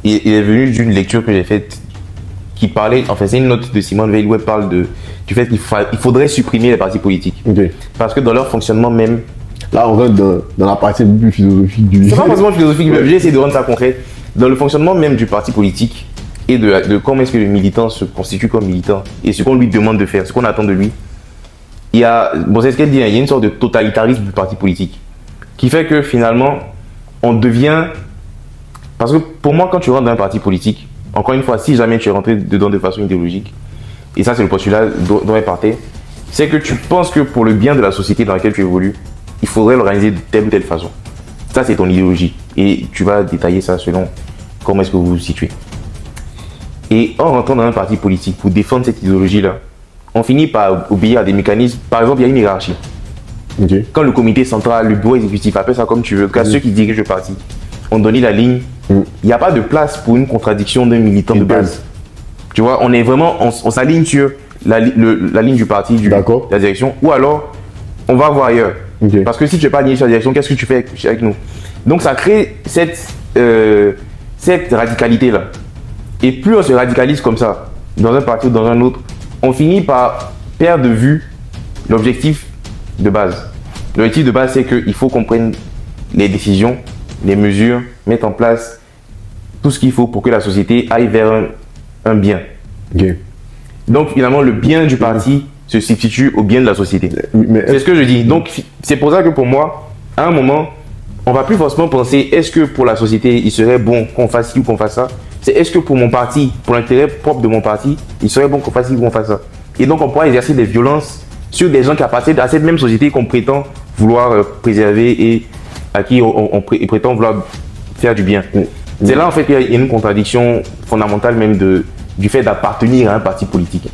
il est venu d'une lecture que j'ai faite qui parlait, enfin c'est une note de Simone Veil où elle parle du fait qu'il faudrait supprimer les partis politiques. Ok. Parce que dans leur fonctionnement même, Là, on rentre dans la partie un peu plus philosophique du livre. c'est pas forcément philosophique, mais j'ai essayé de rendre ça concret. Dans le fonctionnement même du parti politique et de comment est-ce que le militant se constitue comme militant et ce qu'on lui demande de faire, ce qu'on attend de lui, il y a, bon c'est ce qu'elle dit, il y a une sorte de totalitarisme du parti politique qui fait que finalement on devient, parce que pour moi quand tu rentres dans un parti politique, encore une fois, si jamais tu es rentré dedans de façon idéologique, et ça c'est le postulat dont elle partait, c'est que tu penses que pour le bien de la société dans laquelle tu évolues, il faudrait l'organiser de telle ou telle façon. Ça, c'est ton idéologie. Et tu vas détailler ça selon comment est-ce que vous vous situez. Et en rentrant dans un parti politique pour défendre cette idéologie-là, on finit par obéir à des mécanismes. Par exemple, il y a une hiérarchie. Ok. Quand le comité central, le bureau exécutif, appelle ça comme tu veux, ceux qui dirigent le parti, ont donné la ligne, il n'y a pas de place pour une contradiction d'un militant de base. Tu vois, on est vraiment, on s'aligne sur la ligne du parti, de la direction, ou alors on va voir ailleurs. Okay. Parce que si tu n'es pas aligné sur la direction, qu'est-ce que tu fais avec nous? Donc ça crée cette radicalité-là. Et plus on se radicalise comme ça, dans un parti ou dans un autre, on finit par perdre de vue l'objectif de base. L'objectif de base, c'est qu'il faut qu'on prenne les décisions, les mesures, mettre en place tout ce qu'il faut pour que la société aille vers un bien. Okay. Donc finalement, le bien du parti se substitue au bien de la société. C'est ce que je dis. Donc c'est pour ça que pour moi, à un moment, on va plus forcément penser est-ce que pour la société, il serait bon qu'on fasse ci ou qu'on fasse ça. C'est est-ce que pour mon parti, pour l'intérêt propre de mon parti, il serait bon qu'on fasse ci ou qu'on fasse ça. Et donc on pourra exercer des violences sur des gens qui appartiennent à cette même société qu'on prétend vouloir préserver et à qui on prétend vouloir faire du bien. C'est là en fait qu'il y a une contradiction fondamentale même du fait d'appartenir à un parti politique.